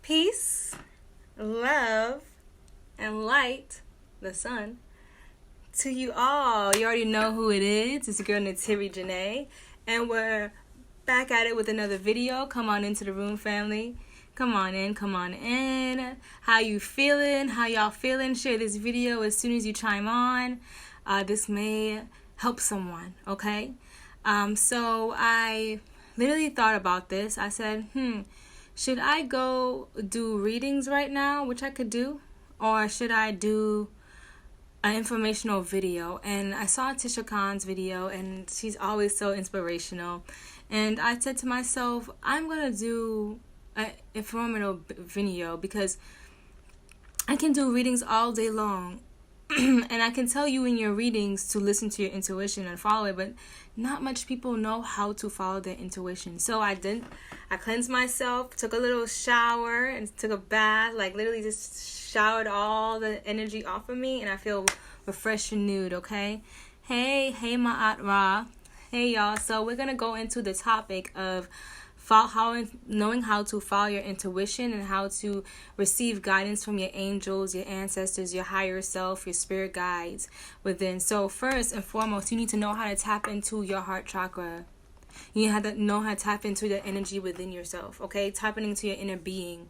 Peace, love, and light, the sun, to you all. You already know who it is. It's your girl NeytiriJenae, and we're back at it with another video. Come on into the room, family. Come on in. How you feeling? How y'all feeling? Share this video as soon as you chime on. This may help someone, okay? So I literally thought about this. I said, should I go do readings right now, which I could do, or should I do an informational video? And I saw Tisha Khan's video, and she's always so inspirational. And I said to myself, I'm going to do an informational video because I can do readings all day long. And I can tell you in your readings to listen to your intuition and follow it, but not much people know how to follow their intuition. So I cleansed myself, took a little shower, and took a bath, like literally just showered all the energy off of me, and I feel refreshed and renewed, okay? Hey Ma'at Ra. Hey y'all. So we're going to go into the topic of knowing how to follow your intuition and how to receive guidance from your angels, your ancestors, your higher self, your spirit guides within. So first and foremost, you need to know how to tap into your heart chakra. You need to know how to tap into the energy within yourself, okay? Tapping into your inner being.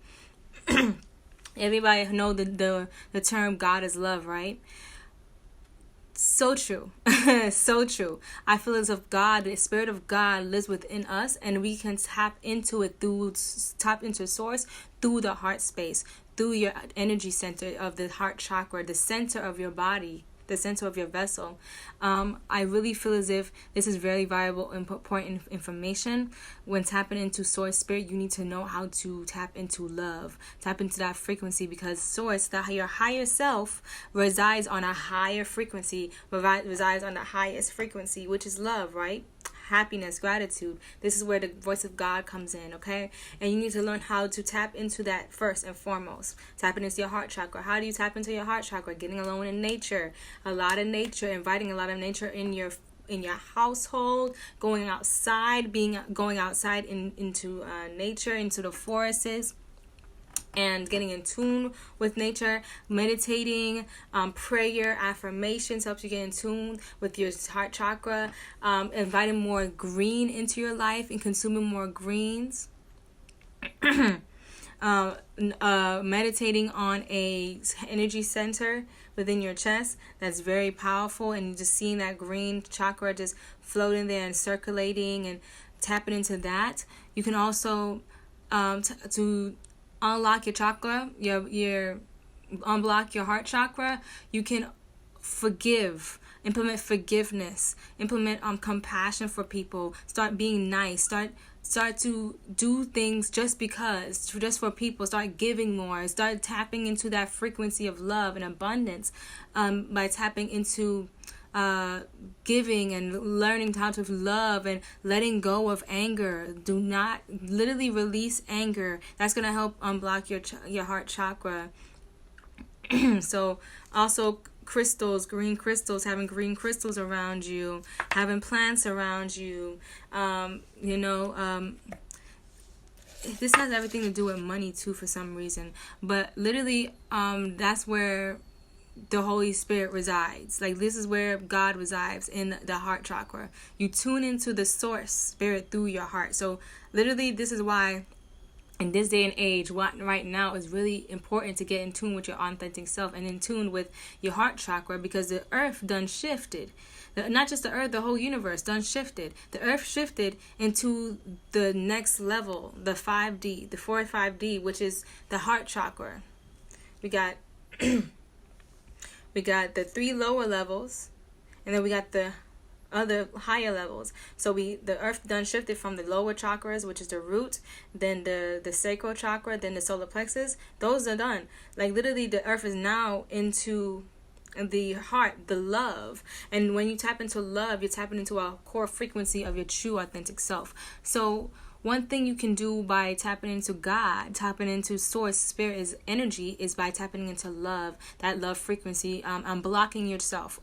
Everybody know the term God is love, right? So true. So true. I feel as if God, the spirit of God, lives within us, and we can tap into it tap into source through the heart space, through your energy center of the heart chakra, the center of your body, the center of your vessel. I really feel as if this is very valuable and important information. When tapping into source spirit, you need to know how to tap into love, tap into that frequency, because source, your higher self, resides on a higher frequency, resides on the highest frequency, which is love, right? Happiness, gratitude. This is where the voice of God comes in, okay? And you need to learn how to tap into that first and foremost. Tapping into your heart chakra. How do you tap into your heart chakra? Getting alone in nature. A lot of nature, inviting a lot of nature in your household, going outside, going outside into nature, into the forests, and getting in tune with nature, meditating, prayer, affirmations helps you get in tune with your heart chakra, inviting more green into your life and consuming more greens, meditating on a energy center within your chest that's very powerful, and just seeing that green chakra just floating there and circulating and tapping into that. You can also to unlock your chakra, unblock your heart chakra. You can implement forgiveness, implement compassion for people. Start being nice. Start to do things just for people. Start giving more. Start tapping into that frequency of love and abundance by tapping into giving and learning how to love and letting go of anger. Do not literally release anger. That's going to help unblock your heart chakra. So also crystals, green crystals, having green crystals around you, having plants around you, this has everything to do with money too for some reason, but literally that's where the Holy Spirit resides. Like, this is where God resides, in the heart chakra. You tune into the source spirit through your heart. So literally, this is why in this day and age, right now is really important to get in tune with your authentic self and in tune with your heart chakra, because the earth done shifted. Not just the earth, the whole universe done shifted. The earth shifted into the next level, the 5D, the 4-5D, which is the heart chakra. We got the 3 lower levels, and then we got the other higher levels. So the earth done shifted from the lower chakras, which is the root, then the sacral chakra, then the solar plexus. Those are done. Like, literally, the earth is now into the heart, the love. And when you tap into love, you're tapping into a core frequency of your true authentic self. So one thing you can do by tapping into God, tapping into source spirit is energy, is by tapping into love, that love frequency, blocking yourself,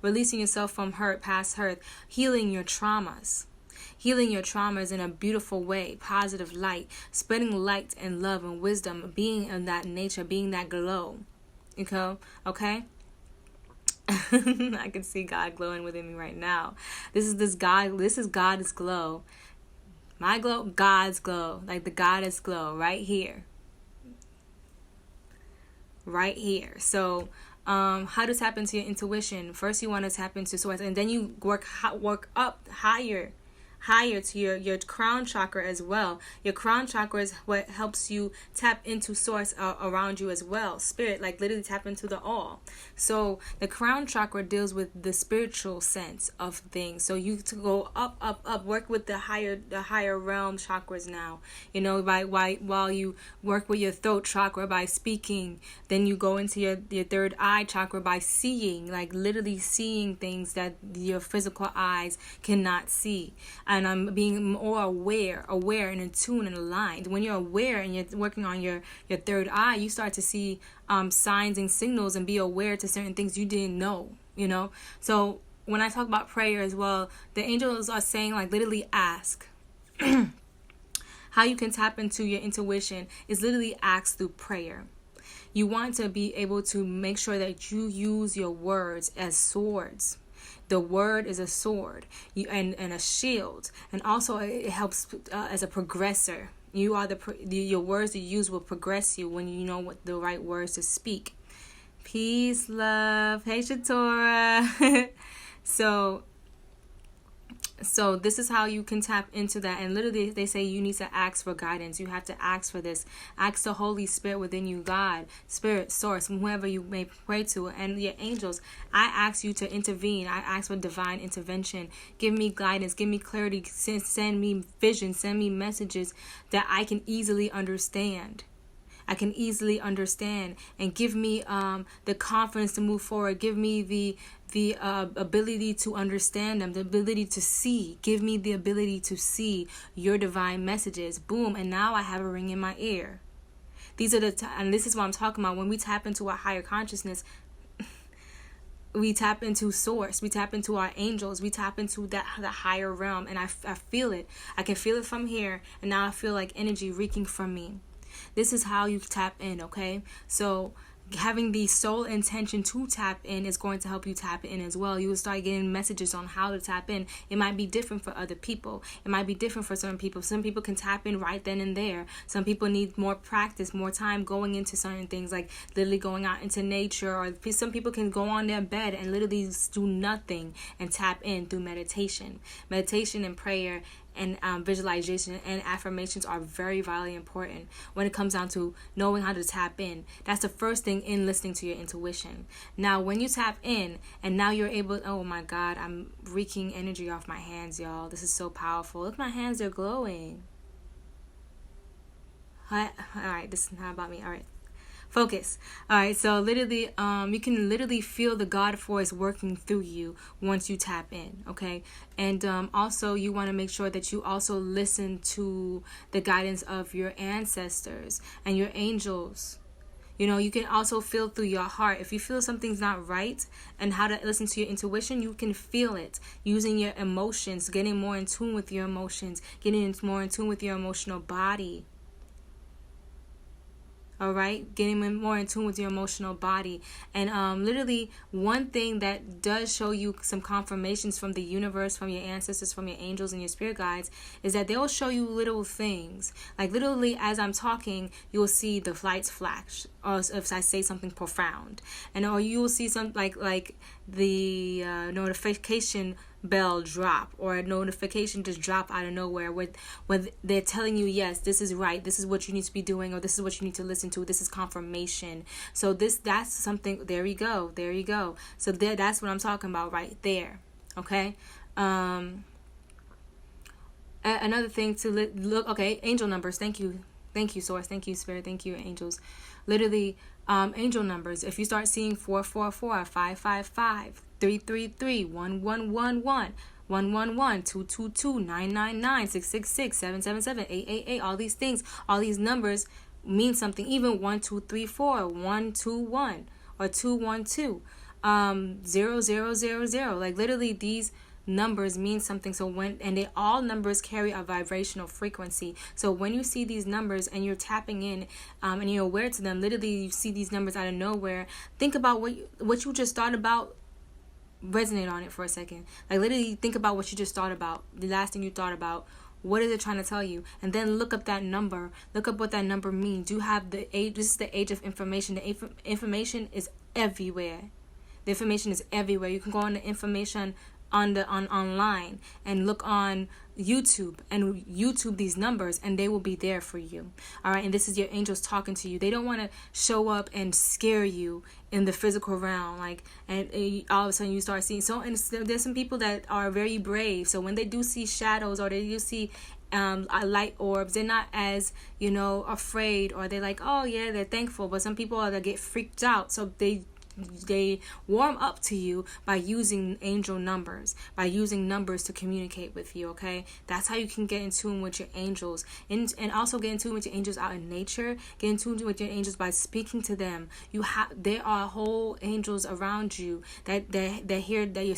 releasing yourself from hurt, past hurt, healing your traumas. healing your traumas in a beautiful way, positive light, spreading light and love and wisdom, being in that nature, being that glow. Okay? I can see God glowing within me right now. This is God's glow. My glow, God's glow. Like the goddess glow right here. Right here. So how to tap into your intuition? First, you want to tap into source, and then you work up higher to your crown chakra as well. Your crown chakra is what helps you tap into source around you as well. Spirit, like literally tap into the all. So the crown chakra deals with the spiritual sense of things. So you to go up, work with the higher realm chakras now. While you work with your throat chakra by speaking, then you go into your third eye chakra by seeing, like literally seeing things that your physical eyes cannot see. And I'm being more aware and in tune and aligned. When you're aware and you're working on your third eye, you start to see signs and signals and be aware to certain things you didn't know, So when I talk about prayer as well, the angels are saying, like, literally ask. How you can tap into your intuition is literally ask through prayer. You want to be able to make sure that you use your words as swords. The word is a sword and a shield, and also it helps as a progressor. You are your words that you use will progress you when you know what the right words to speak. Peace, love. Hey, Shatora. So this is how you can tap into that. And literally they say you need to ask for guidance. You have to ask for this. Ask the Holy Spirit within you, God, Spirit, Source, whoever you may pray to, and your angels. I ask you to intervene. I ask for divine intervention. Give me guidance. Give me clarity. Send me vision. Send me messages that I can easily understand. And give me the confidence to move forward. Give me the ability to understand them, the ability to see. Give me the ability to see your divine messages. Boom, and now I have a ring in my ear. These are and this is what I'm talking about. When we tap into our higher consciousness, we tap into source, we tap into our angels, we tap into the higher realm, and I feel it. I can feel it from here, and now I feel like energy reeking from me. This is how you tap in, okay? So having the sole intention to tap in is going to help you tap in as well. You will start getting messages on how to tap in. It might be different for other people. It might be different for certain people. Some people can tap in right then and there. Some people need more practice, more time going into certain things, like literally going out into nature, or some people can go on their bed and literally do nothing and tap in through meditation. Meditation and prayer and visualization and affirmations are very, very important when it comes down to knowing how to tap in. That's the first thing in listening to your intuition. Now, when you tap in and now you're able, oh my God, I'm reeking energy off my hands, y'all. This is so powerful. Look, my hands are glowing. All right, this is not about me. All right. Focus. All right, so literally, you can literally feel the God force working through you once you tap in, okay? And also, you want to make sure that you also listen to the guidance of your ancestors and your angels. You can also feel through your heart. If you feel something's not right and how to listen to your intuition, you can feel it using your emotions, getting more in tune with your emotions, getting more in tune with your emotional body. All right, getting more in tune with your emotional body. And literally, one thing that does show you some confirmations from the universe, from your ancestors, from your angels and your spirit guides, is that they'll show you little things. Like literally, as I'm talking, you'll see the lights flash, or if I say something profound, or you will see some like the notification bell drop, or a notification just drop out of nowhere with they're telling you, yes, this is right, this is what you need to be doing, or this is what you need to listen to. This is confirmation. So that's something. There you go. So that's what I'm talking about right there. Okay. Another thing to look. Okay, angel numbers. Thank you, source. Thank you, spirit. Thank you, angels. Literally, angel numbers. If you start seeing 444, 555, 333, 1111, 111, 222, 999, 666, 777, 888, all these things, all these numbers mean something. Even 1234, 121, or 212, 0000. Like literally, these numbers mean something. So all numbers carry a vibrational frequency. So when you see these numbers and you're tapping in, and you're aware to them, literally you see these numbers out of nowhere. Think about what you just thought about. Resonate on it for a second. Like, literally think about what you just thought about. The last thing you thought about. What is it trying to tell you? And then look up that number. Look up what that number means. You have the age. This is the age of information. The information is everywhere. The information is everywhere. You can go on the information online and look on YouTube and YouTube these numbers, and they will be there for you. All right, and this is your angels talking to you. They don't want to show up and scare you in the physical realm, and all of a sudden you start seeing. So, and there's some people that are very brave. So when they do see shadows or they do see light orbs, they're not as afraid, or they're like, oh yeah, they're thankful. But some people that get freaked out, so they warm up to you by using angel numbers, by using numbers to communicate with you. Okay, that's how you can get in tune with your angels, and also get in tune with your angels out in nature. Get in tune with your angels by speaking to them. There are whole angels around you that they're here, that you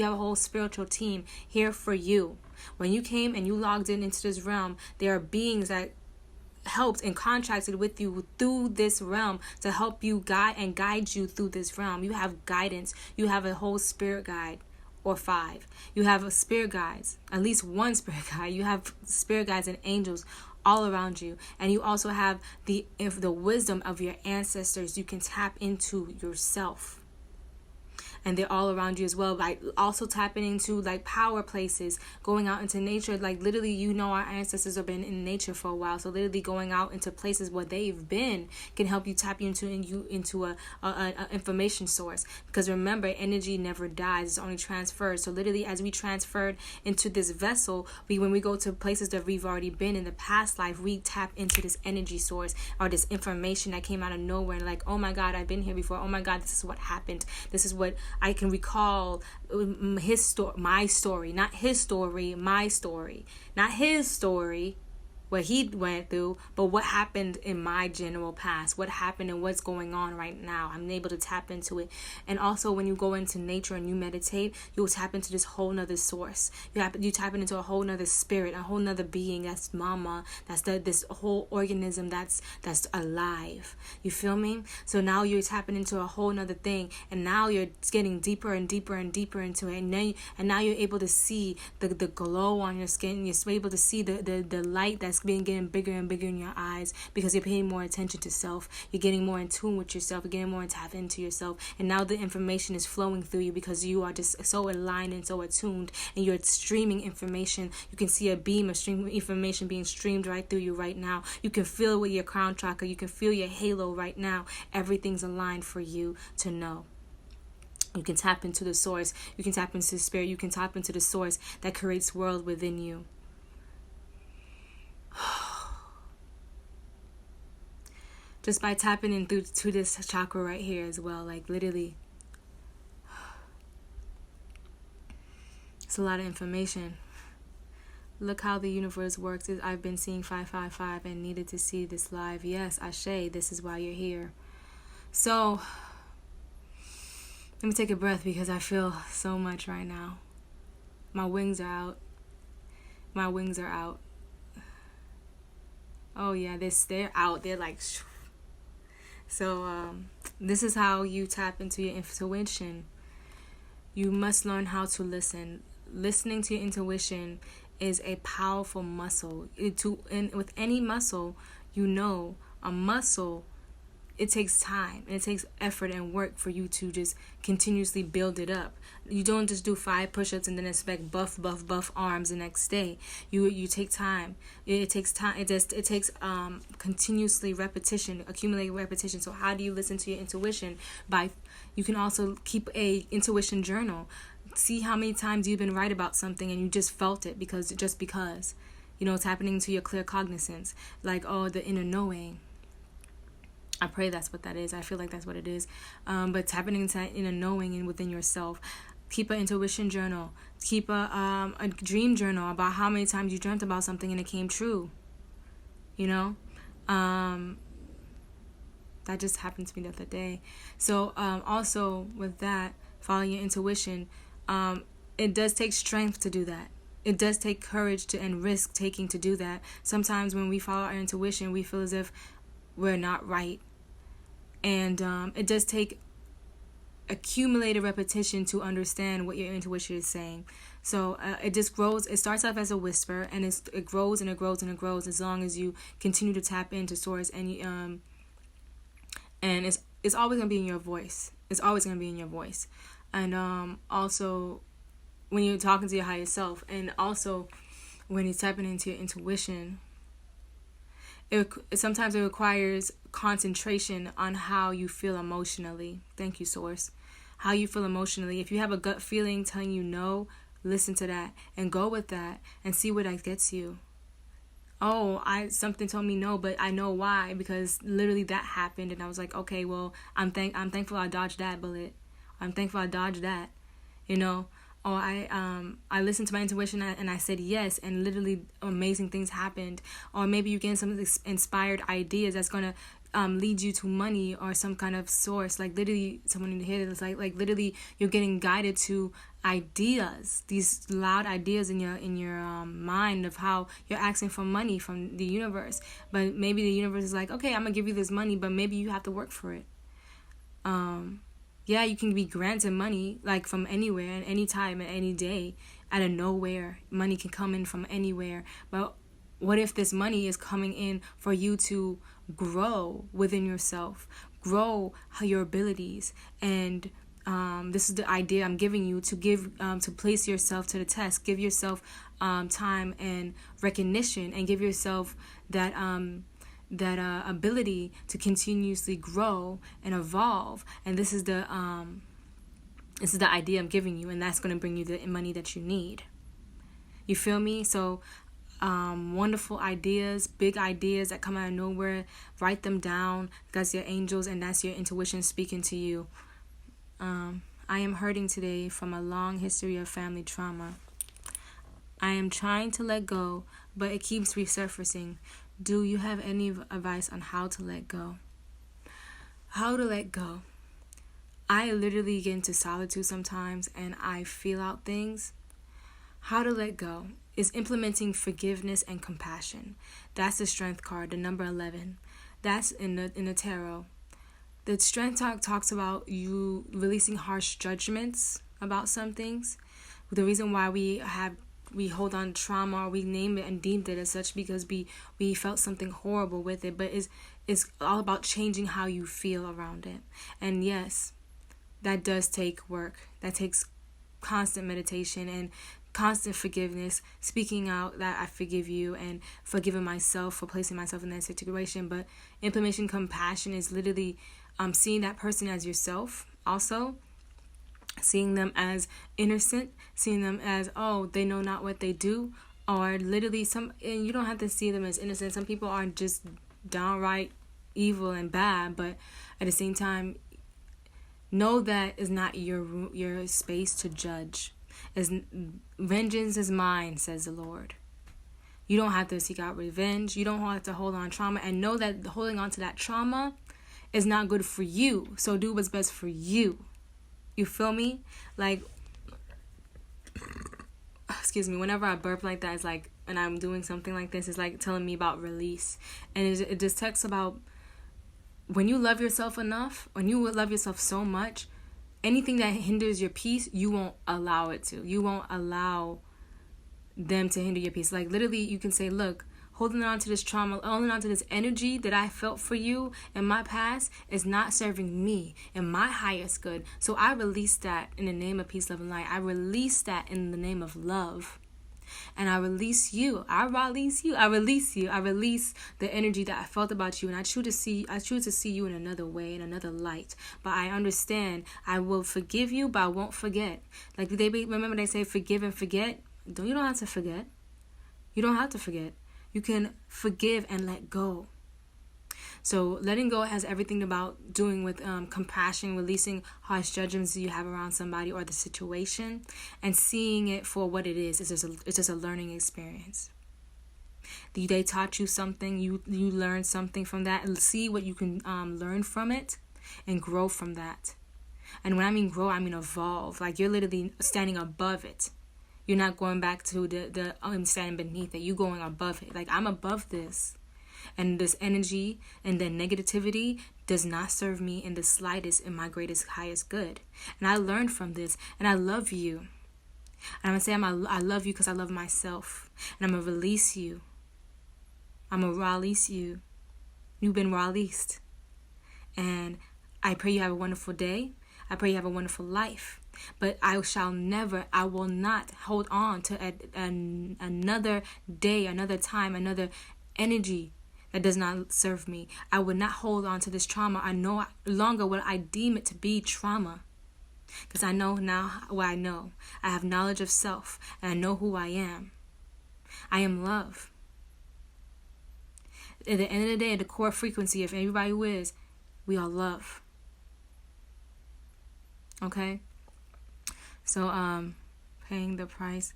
have a whole spiritual team here for you. When you came and you logged into this realm, there are beings that helped and contracted with you through this realm to help you guide you through this realm. You have guidance. You have a whole spirit guide, or 5. You have a spirit guides, at least one spirit guide. You have spirit guides and angels all around you, and you also have the wisdom of your ancestors. You can tap into yourself. And they're all around you as well. Like, also tapping into power places, going out into nature. Like, literally, our ancestors have been in nature for a while. So literally going out into places where they've been can help you tap you into a information source. Because remember, energy never dies; it's only transferred. So literally, as we transferred into this vessel, when we go to places that we've already been in the past life, we tap into this energy source or this information that came out of nowhere. And like, oh my God, I've been here before. Oh my God, this is what happened. This is what I can recall. His story, my story, not his story, my story, not his story, what he went through, but what happened in my general past, what happened and what's going on right now. I'm able to tap into it. And also, when you go into nature and you meditate, you'll tap into this whole nother source. You tap into a whole nother spirit, a whole nother being. That's mama. That's this whole organism that's alive. You feel me? So now you're tapping into a whole nother thing, and now you're getting deeper and deeper and deeper into it. And now you're able to see the glow on your skin. You're able to see the light that's getting bigger and bigger in your eyes, because you're paying more attention to self. You're getting more in tune with yourself. You're getting more tap into yourself. And now the information is flowing through you because you are just so aligned and so attuned, and you're streaming information. You can see a beam of stream information being streamed right through you right now. You can feel it with your crown chakra. You can feel your halo right now. Everything's aligned for you to know. You can tap into the source. You can tap into the spirit. You can tap into the source that creates world within you. Just by tapping in to this chakra right here as well, like literally, it's a lot of information. Look how the universe works. I've been seeing 555 and needed to see this live. Yes, Ashe, this is why you're here. So let me take a breath, because I feel so much right now. My wings are out. My wings are out. Oh yeah, they're out. They're like... So this is how you tap into your intuition. You must learn how to listen. Listening to your intuition is a powerful muscle. And with any muscle, a muscle, it takes time and it takes effort and work for you to just continuously build it up. You don't just do 5 push-ups and then expect buff arms the next day. You take time. It takes time. It takes continuously repetition, accumulating repetition. So how do you listen to your intuition? You can also keep a intuition journal. See how many times you've been right about something and you just felt it because. It's happening to your clear cognizance. Like, the inner knowing. I pray that's what that is. I feel like that's what it is. But it's happening into that inner knowing and within yourself. Keep an intuition journal. Keep a dream journal about how many times you dreamt about something and it came true. That just happened to me the other day. So also with that, following your intuition, it does take strength to do that. It does take courage and risk taking to do that. Sometimes when we follow our intuition, we feel as if we're not right. And it does take accumulated repetition to understand what your intuition is saying. So it just grows. It starts off as a whisper, and it grows and it grows and it grows as long as you continue to tap into source. And it's always gonna be in your voice. It's always gonna be in your voice. And also when you're talking to your higher self, and also when you're tapping into your intuition, sometimes it requires concentration on how you feel emotionally. Thank you, source. How you feel emotionally. If you have a gut feeling telling you no, listen to that and go with that and see where that gets you. Oh, something told me no, but I know why, because literally that happened, and I was like, okay, well, I'm thankful I dodged that bullet. I'm thankful I dodged that, Or I listened to my intuition and I said yes, and literally amazing things happened. Or maybe you get some inspired ideas that's gonna lead you to money or some kind of source. Like literally, someone in the head is like literally you're getting guided to ideas, these loud ideas in your mind of how you're asking for money from the universe. But maybe the universe is like, okay, I'm gonna give you this money, but maybe you have to work for it. Yeah, you can be granted money, like from anywhere, at any time, at any day, out of nowhere. Money can come in from anywhere. But what if this money is coming in for you to grow within yourself, grow your abilities? And this is the idea I'm giving you, to place yourself to the test. Give yourself time and recognition, and give yourself that ability to continuously grow and evolve. And this is the idea I'm giving you, and that's going to bring you the money that you need. You feel me? So wonderful ideas, big ideas that come out of nowhere, write them down. That's your angels, and that's your intuition speaking to you. I am hurting today from a long history of family trauma. I am trying to let go, but it keeps resurfacing. Do you have any advice on how to let go? How to let go? I literally get into solitude sometimes and I feel out things. How to let go is implementing forgiveness and compassion. That's the strength card, the number 11. That's in the tarot. The strength talks about you releasing harsh judgments about some things. The reason why we hold on to trauma, or we name it and deemed it as such, because we felt something horrible with it. But it's all about changing how you feel around it. And yes, that does take work. That takes constant meditation and constant forgiveness, speaking out that I forgive you, and forgiving myself for placing myself in that situation. But implementing compassion is literally seeing that person as yourself also. Seeing them as innocent, seeing them as, oh, they know not what they do, or literally and you don't have to see them as innocent. Some people are just downright evil and bad, but at the same time, know that is not your space to judge. Vengeance is mine, says the Lord. You don't have to seek out revenge. You don't have to hold on trauma, and know that holding on to that trauma is not good for you. So do what's best for you. You feel me? Like, excuse me, whenever I burp like that, it's like, and I'm doing something like this, it's like telling me about release. And it just talks about when you love yourself enough, when you love yourself so much, anything that hinders your peace, you won't allow it to. You won't allow them to hinder your peace. Like, literally, you can say, look, holding on to this trauma, holding on to this energy that I felt for you in my past is not serving me and my highest good. So I release that in the name of peace, love, and light. I release that in the name of love. And I release you. I release you. I release you. I release the energy that I felt about you. And I choose to see you in another way, in another light. But I understand I will forgive you, but I won't forget. Like, remember they say forgive and forget? You don't have to forget. You don't have to forget. You can forgive and let go. So letting go has everything about doing with compassion, releasing harsh judgments you have around somebody or the situation, and seeing it for what it is. It's just a learning experience. They taught you something, you learned something from that, and see what you can learn from it and grow from that. And when I mean grow, I mean evolve. Like, you're literally standing above it. You're not going back to the standing beneath it. You're going above it. Like, I'm above this. And this energy and the negativity does not serve me in the slightest in my greatest, highest good. And I learned from this. And I love you. And I'm going to say I love you because I love myself. And I'm going to release you. I'm going to release you. You've been released. And I pray you have a wonderful day. I pray you have a wonderful life. But I will not hold on to another day, another time, another energy that does not serve me. I would not hold on to this trauma. I no longer will I deem it to be trauma. Because I know now what I know. I have knowledge of self. And I know who I am. I am love. At the end of the day, the core frequency of everybody who is, we are love. Okay? So, paying the price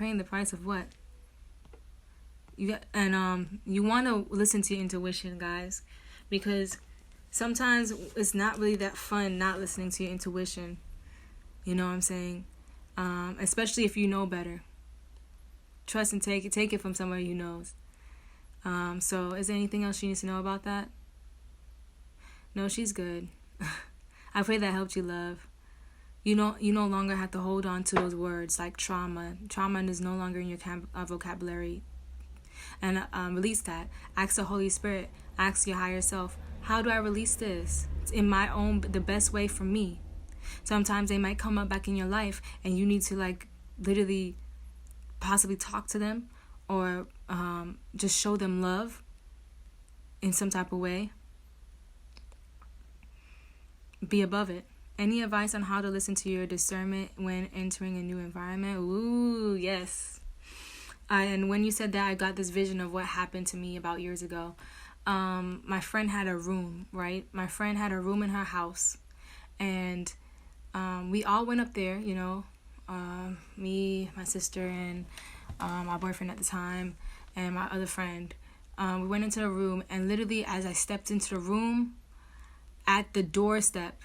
of what? You want to listen to your intuition, guys, because sometimes it's not really that fun not listening to your intuition. You know what I'm saying? Especially if you know better. Trust and take it from somebody who knows. So is there anything else she needs to know about that? No, she's good. I pray that helped you, love. You no longer have to hold on to those words like trauma. Trauma is no longer in your vocabulary. And release that. Ask the Holy Spirit. Ask your higher self, how do I release this? It's in my own, the best way for me. Sometimes they might come up back in your life and you need to like literally possibly talk to them or just show them love in some type of way. Be above it. Any advice on how to listen to your discernment when entering a new environment? Ooh, yes. And when you said that, I got this vision of what happened to me about years ago. My friend had a room, right? My friend had a room in her house. And we all went up there, you know. Me, my sister, and my boyfriend at the time, and my other friend. We went into the room, and literally as I stepped into the room, at the doorstep,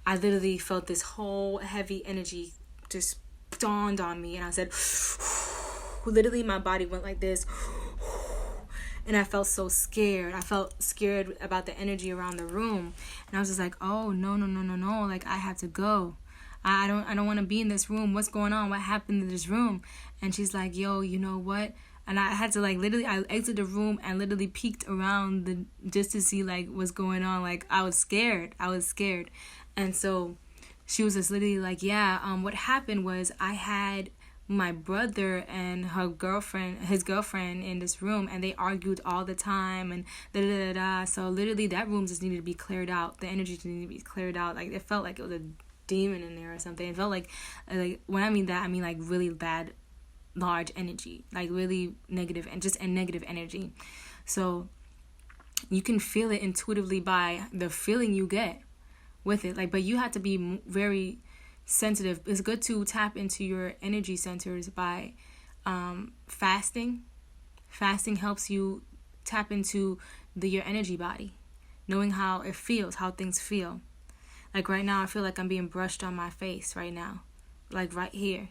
I literally felt this whole heavy energy just dawned on me. And I said, literally my body went like this. And I felt so scared. I felt scared about the energy around the room. And I was just like, oh, no. Like, I have to go. I don't want to be in this room. What's going on? What happened to this room? And she's like, yo, you know what? And I had to like literally, I exited the room and literally peeked around just to see like what's going on. Like, I was scared. And so she was just literally like, yeah, what happened was I had my brother and his girlfriend in this room, and they argued all the time and da-da-da-da. So literally that room just needed to be cleared out. The energy just needed to be cleared out. Like, it felt like it was a demon in there or something. It felt like when I mean that, I mean like really bad, large energy, like really negative and just a negative energy. So you can feel it intuitively by the feeling you get with it. Like, but you have to be very sensitive. It's good to tap into your energy centers by fasting. Fasting helps you tap into your energy body, knowing how it feels, how things feel. Like right now, I feel like I'm being brushed on my face right now, like right here,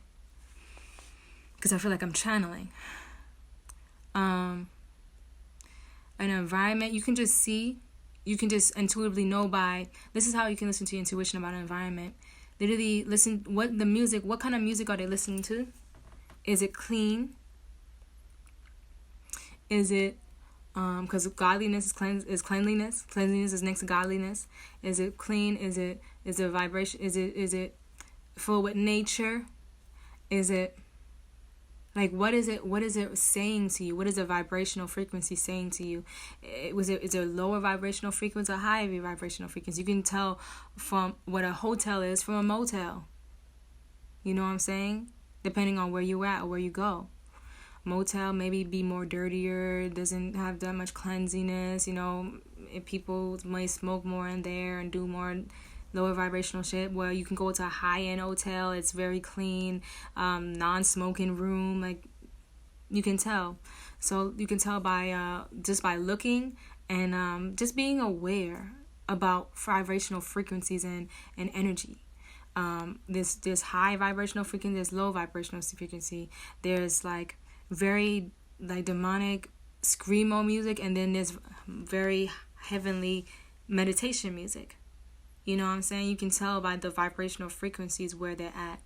because I feel like I'm channeling. An environment, you can just intuitively know by, this is how you can listen to your intuition about an environment. Literally listen, what kind of music are they listening to? Is it clean? Is it, because godliness is cleanliness. Cleanliness is next to godliness. Is it clean? Is it vibration? Is it full with nature? Is it, like, what is it saying to you? What is the vibrational frequency saying to you? Is it a lower vibrational frequency or higher vibrational frequency? You can tell from what a hotel is from a motel. You know what I'm saying? Depending on where you're at or where you go. Motel maybe be more dirtier, doesn't have that much cleanliness, you know, if people might smoke more in there and do more lower vibrational shit. Where you can go to a high-end hotel, it's very clean, non-smoking room, like, you can tell. So you can tell by just by looking and just being aware about vibrational frequencies and energy. There's high vibrational frequency, there's low vibrational frequency, there's like very like demonic screamo music, and then there's very heavenly meditation music. You know what I'm saying? You can tell by the vibrational frequencies where they're at.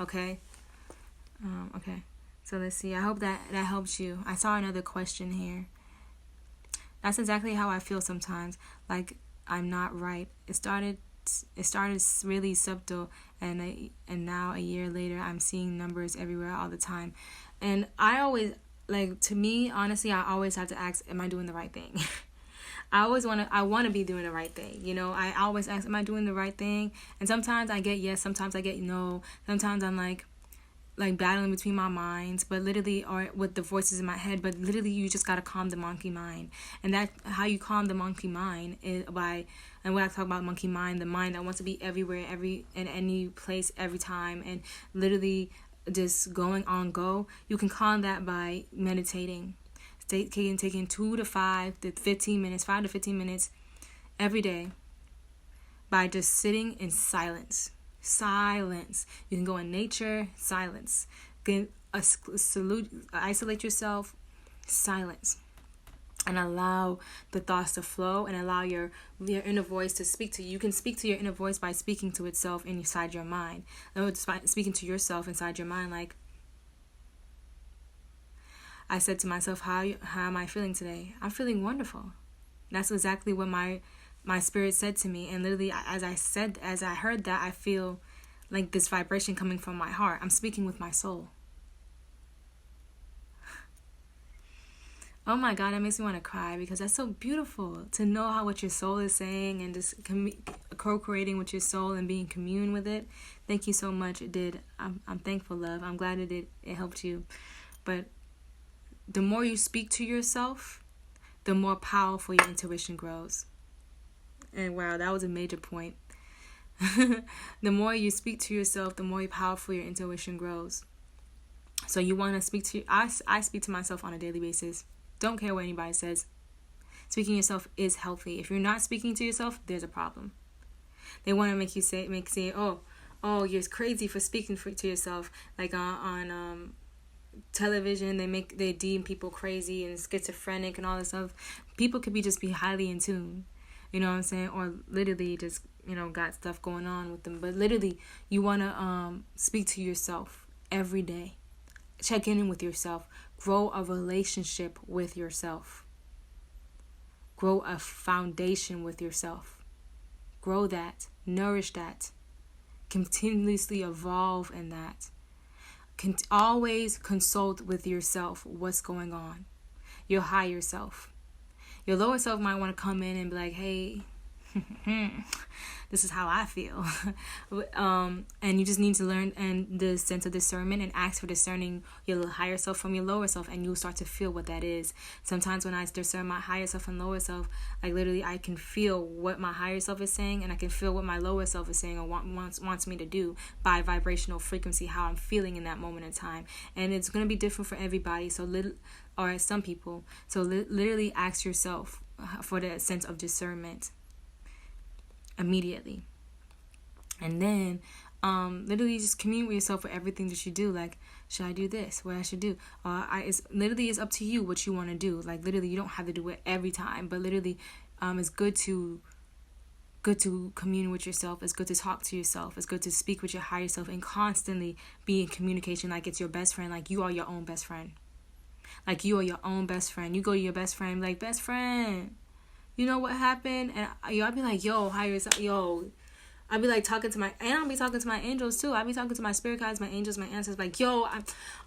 Okay? Okay. So let's see. I hope that helps you. I saw another question here. That's exactly how I feel sometimes. Like I'm not right. It started really subtle, and now a year later I'm seeing numbers everywhere all the time. And I always, like, to me, honestly, I always have to ask, am I doing the right thing? I want to be doing the right thing. You know, I always ask, am I doing the right thing? And sometimes I get yes, sometimes I get no. Sometimes I'm like battling between my minds, but literally, or with the voices in my head, but literally you just got to calm the monkey mind. And that, how you calm the monkey mind is by, and when I talk about monkey mind, the mind that wants to be everywhere, in any place, every time, and literally just going on go, you can calm that by meditating. Taking 2 to 5 to 15 minutes, 5 to 15 minutes every day by just sitting in silence. Silence. You can go in nature, silence. You can isolate yourself, silence. And allow the thoughts to flow, and allow your inner voice to speak to you. You can speak to your inner voice by speaking to itself inside your mind. Speaking to yourself inside your mind, like, I said to myself, how am I feeling today? I'm feeling wonderful. That's exactly what my spirit said to me. And literally, as I heard that, I feel like this vibration coming from my heart. I'm speaking with my soul. Oh my God, that makes me want to cry, because that's so beautiful to know what your soul is saying, and just co-creating with your soul and being in commune with it. Thank you so much. It did. I'm thankful, love. I'm glad it helped you. But the more you speak to yourself, the more powerful your intuition grows. And wow, that was a major point. The more you speak to yourself, the more powerful your intuition grows. So you want to speak to, I speak to myself on a daily basis. Don't care what anybody says. Speaking to yourself is healthy. If you're not speaking to yourself, there's a problem. They want to make you say, oh, you're crazy for speaking to yourself. Like on television, they deem people crazy and schizophrenic and all this stuff. People could just be highly in tune, you know what I'm saying, or literally just, got stuff going on with them. But literally, you want to speak to yourself every day. Check in with yourself. Grow a relationship with yourself. Grow a foundation with yourself. Grow that. Nourish that. Continuously evolve in that. Always consult with yourself what's going on. Your higher self. Your lower self might want to come in and be like, hey, this is how I feel. And you just need to learn and the sense of discernment, and ask for discerning your higher self from your lower self, and you'll start to feel what that is. Sometimes when I discern my higher self and lower self, like literally I can feel what my higher self is saying, and I can feel what my lower self is saying or wants me to do by vibrational frequency, how I'm feeling in that moment in time. And it's going to be different for everybody, or some people. So literally ask yourself for that sense of discernment immediately. And then literally just commune with yourself for everything that you do. Like, should I do this? What I should do? It's up to you what you want to do. Like literally, you don't have to do it every time, but literally, it's good to commune with yourself. It's good to talk to yourself. It's good to speak with your higher self and constantly be in communication like it's your best friend. Like you are your own best friend. Like you are your own best friend. You go to your best friend, like, best friend, you know what happened? And I'll be like, yo, higher self, yo. I'll be like talking to I'll be talking to my angels too. I'll be talking to my spirit guides, my angels, my ancestors, like, yo,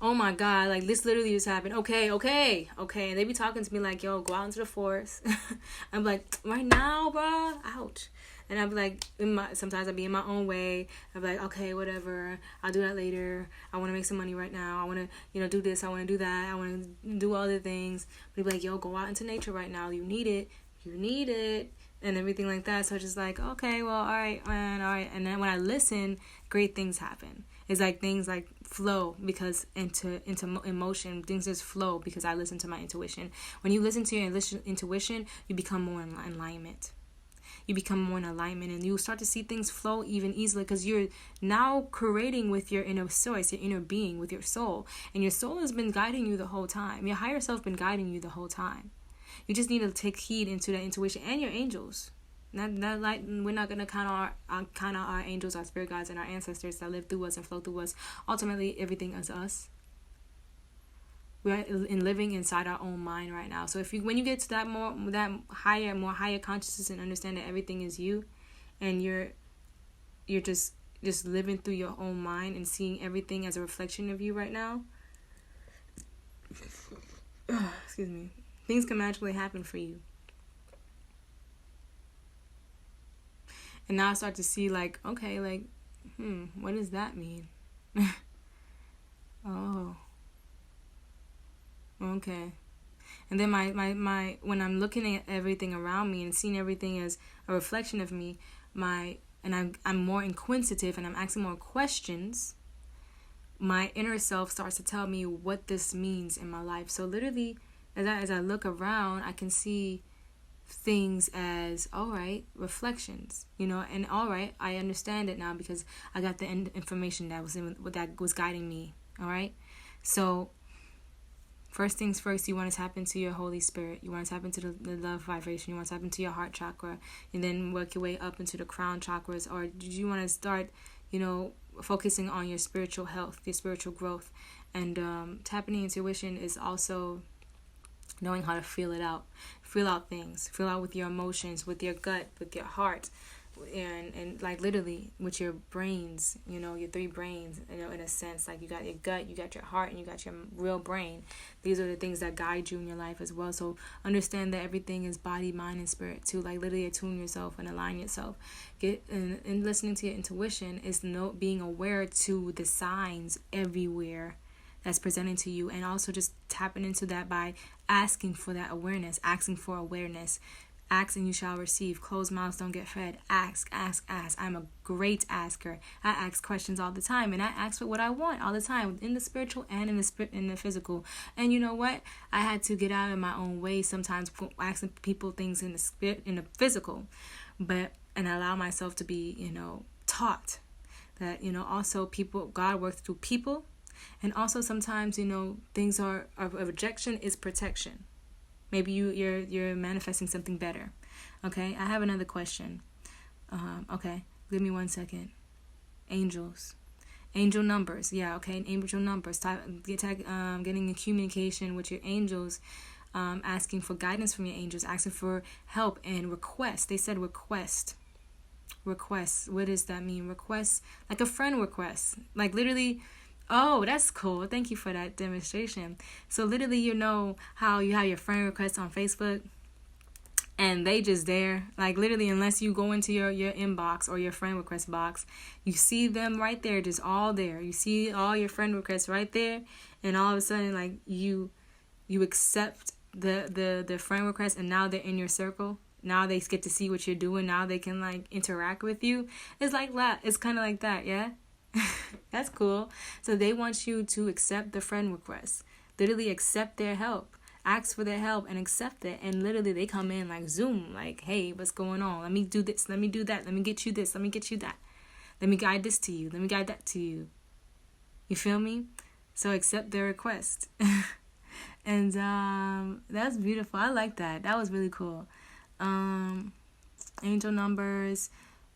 oh my God, like this literally just happened. Okay. And they be talking to me like, yo, go out into the forest. I'm like, right now, bruh, ouch. And I'll be like, sometimes I'll be in my own way. I'll be like, okay, whatever, I'll do that later. I want to make some money right now. I want to, do this. I want to do that. I want to do all the things. But he'll be like, yo, go out into nature right now. You need it. And everything like that. So just like, okay, well, all right. And then when I listen, great things happen. It's like things like flow because into emotion. Things just flow because I listen to my intuition. When you listen to your intuition, you become more in alignment. you become more in alignment, and you start to see things flow even easily because you're now creating with your inner source, your inner being, with your soul. And your soul has been guiding you the whole time. Your higher self been guiding you the whole time. You just need to take heed into that intuition and your angels. Not like we're not gonna count our angels, our spirit guides, and our ancestors that live through us and flow through us. Ultimately, everything is us. We're living inside our own mind right now. So when you get to that more higher consciousness and understand that everything is you, and you're just living through your own mind and seeing everything as a reflection of you right now. Excuse me. Things can magically happen for you. And now I start to see like, okay, like, what does that mean? Oh. Okay. And then my when I'm looking at everything around me and seeing everything as a reflection of me, I'm more inquisitive and I'm asking more questions, my inner self starts to tell me what this means in my life. So literally, as I look around, I can see things as, all right, reflections, and all right, I understand it now because I got the information that was guiding me. All right. So first things first, you want to tap into your Holy Spirit. You want to tap into the love vibration. You want to tap into your heart chakra, and then work your way up into the crown chakras. Or you want to start, focusing on your spiritual health, your spiritual growth. And tapping into intuition is also knowing how to feel it out. Feel out things. Feel out with your emotions, with your gut, with your heart, and like literally with your brains, your three brains, in a sense. Like you got your gut, you got your heart, and you got your real brain. These are the things that guide you in your life as well. So understand that everything is body, mind, and spirit too. Like literally attune yourself and align yourself. And listening to your intuition is being aware to the signs everywhere that's presenting to you, and also just tapping into that by asking for that awareness, asking for awareness. Ask and you shall receive. Closed mouths don't get fed. Ask. I'm a great asker. I ask questions all the time, and I ask for what I want all the time, in the spiritual and in the physical. And you know what? I had to get out of my own way sometimes, asking people things in the physical, and allow myself to be, taught that, also God works through people. And also sometimes, things are a rejection is protection. Maybe you're manifesting something better. Okay, I have another question. Okay, give me 1 second. Angels, angel numbers. Yeah, okay, angel numbers. Getting in communication with your angels, asking for guidance from your angels, asking for help and request. They said request. Request. What does that mean? Request, like a friend request, like literally. Oh, that's cool. Thank you for that demonstration. So literally, how you have your friend requests on Facebook and they just there. Like literally, unless you go into your inbox or your friend request box, you see them right there, just all there. You see all your friend requests right there. And all of a sudden, like you accept the friend request, and now they're in your circle. Now they get to see what you're doing. Now they can like interact with you. It's like that. It's kind of like that. Yeah. That's cool. So they want you to accept the friend request. Literally accept their help. Ask for their help and accept it. And literally they come in like Zoom. Like, hey, what's going on? Let me do this. Let me do that. Let me get you this. Let me get you that. Let me guide this to you. Let me guide that to you. You feel me? So accept their request. And that's beautiful. I like that. That was really cool. Angel numbers,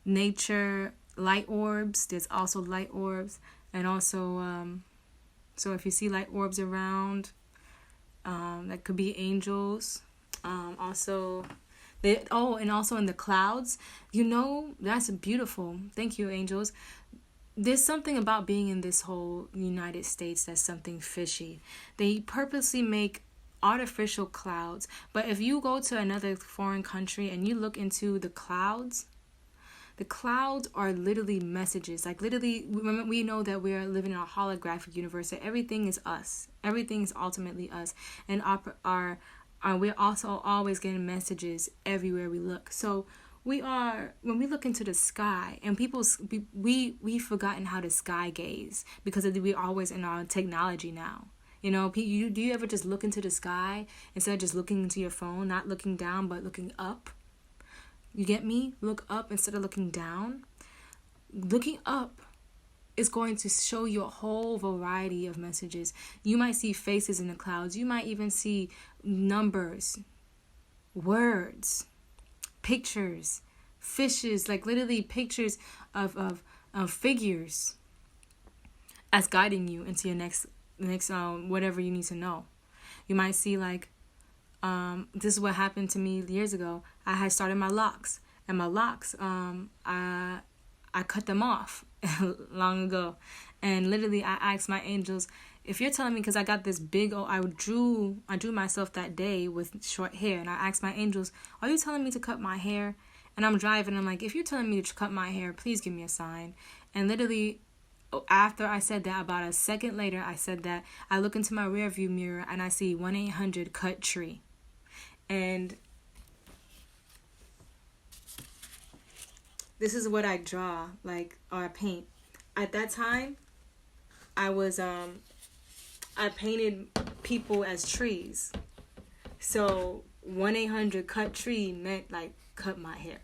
nature, light orbs. There's also light orbs, and also so if you see light orbs around, that could be angels. And also in the clouds. That's beautiful. Thank you, angels. There's something about being in this whole United States that's something fishy. They purposely make artificial clouds, but if you go to another foreign country and you look into the clouds are literally messages. Like literally, we know that we are living in a holographic universe. So everything is us. Everything is ultimately us. And we're also always getting messages everywhere we look. So when we look into the sky, and we've forgotten how to sky gaze because we're always in our technology now. Do you ever just look into the sky instead of just looking into your phone, not looking down but looking up? You get me? Look up instead of looking down. Looking up is going to show you a whole variety of messages. You might see faces in the clouds. You might even see numbers, words, pictures, fishes, like literally pictures of figures as guiding you into your next whatever you need to know. You might see like this is what happened to me years ago. I had started my locks, and my locks I cut them off long ago, and literally I asked my angels, if you're telling me, because I got this big old, I drew myself that day with short hair, and I asked my angels, are you telling me to cut my hair? And I'm driving, I'm like, if you're telling me to cut my hair, please give me a sign. And literally after I said that, about a second later, I said that, I look into my rearview mirror and I see 1-800-CUT-TREE. And this is what I draw, like, or I paint. At that time, I painted people as trees. So 1-800-CUT-TREE meant like cut my hair.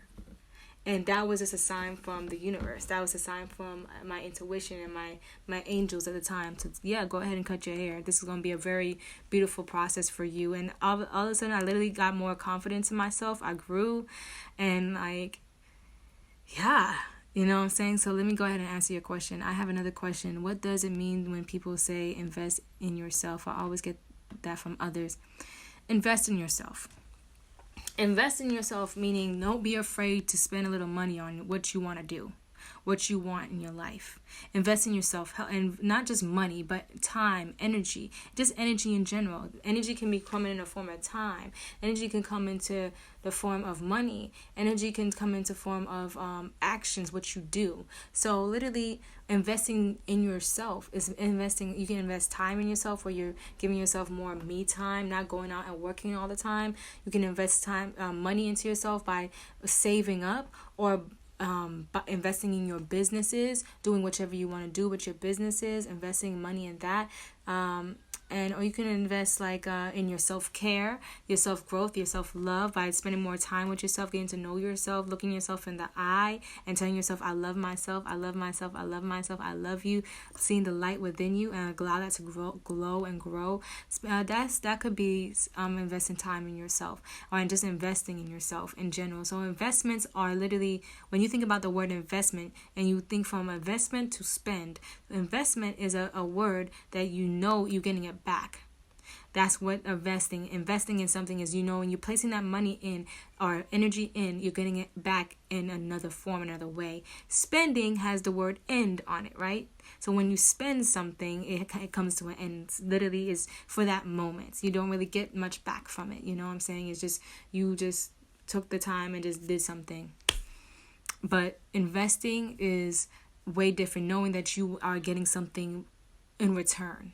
And that was just a sign from the universe. That was a sign from my intuition and my angels at the time to, go ahead and cut your hair. This is going to be a very beautiful process for you. And all of a sudden, I literally got more confidence in myself. I grew, and like, you know what I'm saying? So let me go ahead and answer your question. I have another question. What does it mean when people say invest in yourself? I always get that from others. Invest in yourself. Invest in yourself, meaning don't be afraid to spend a little money on what you want to do, what you want in your life. Invest in yourself, and not just money, but time, energy, just energy in general. Energy can be coming in the form of time. Energy can come into the form of money. Energy can come into form of actions, what you do. So literally investing in yourself is investing. You can invest time in yourself, where you're giving yourself more me time, not going out and working all the time. You can invest money into yourself by saving up, or by investing in your businesses, doing whatever you want to do with your businesses, investing money in that. Or you can invest like in your self-care, your self-growth, your self-love, by spending more time with yourself, getting to know yourself, looking yourself in the eye and telling yourself, I love myself, I love myself, I love myself, I love you, seeing the light within you and allow that to glow and grow. That could be investing time in yourself, or just investing in yourself in general. So investments are literally, when you think about the word investment and you think from investment to spend, investment is a word that you're getting it back. That's what investing in something is. When you're placing that money in or energy in, you're getting it back in another form, another way. Spending has the word end on it, right? So when you spend something, it comes to an end. It literally is for that moment. You don't really get much back from it. You know what I'm saying? It's just, you just took the time and just did something. But investing is way different, knowing that you are getting something in return.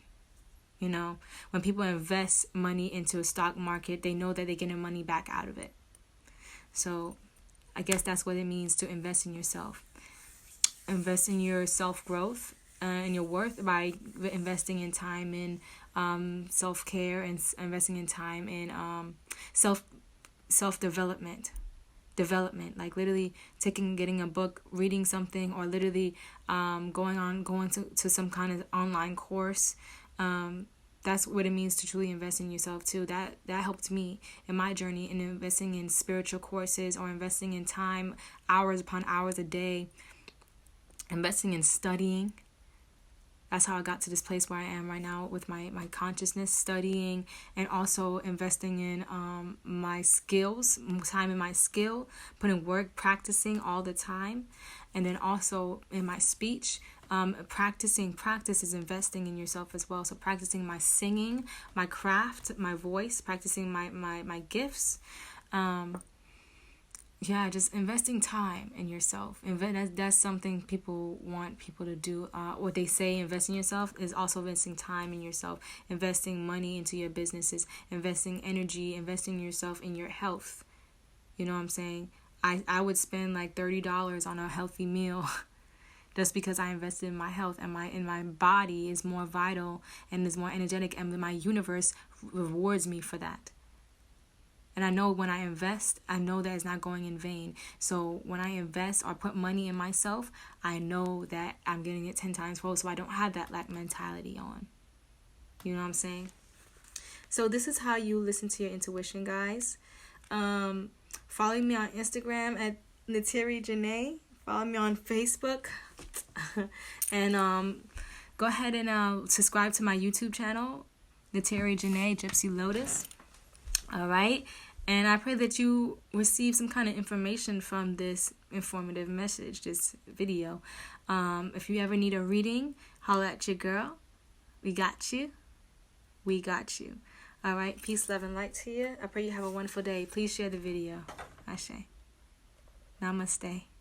When people invest money into a stock market, they know that they're getting money back out of it. So I guess that's what it means to invest in yourself. Invest in your self-growth and your worth by investing in time in self-care, and investing in time in self-development. Like literally getting a book, reading something, or literally going to some kind of online course. That's what it means to truly invest in yourself too. That helped me in my journey in investing in spiritual courses, or investing in time, hours upon hours a day, investing in studying. That's how I got to this place where I am right now with my consciousness, studying, and also investing in my skills, time in my skill, putting work, practicing all the time. And then also in my speech, practice is investing in yourself as well. So practicing my singing, my craft, my voice, practicing my gifts. Just investing time in yourself. That's something people want people to do. What they say, invest in yourself, is also investing time in yourself, investing money into your businesses, investing energy, investing yourself in your health. You know what I'm saying? I would spend like $30 on a healthy meal just because I invested in my health, and my body is more vital and is more energetic, and my universe rewards me for that. And I know when I invest, I know that it's not going in vain. So when I invest or put money in myself, I know that I'm getting it 10 times fold. So I don't have that lack mentality on. You know what I'm saying? So this is how you listen to your intuition, guys. Follow me on Instagram at NeytiriJenae. Follow me on Facebook. And go ahead and subscribe to my YouTube channel, NeytiriJenae Gypsy Lotus. All right. And I pray that you receive some kind of information from this informative message, this video. If you ever need a reading, holler at your girl. We got you. We got you. All right. Peace, love, and light to you. I pray you have a wonderful day. Please share the video. Ashe. Namaste.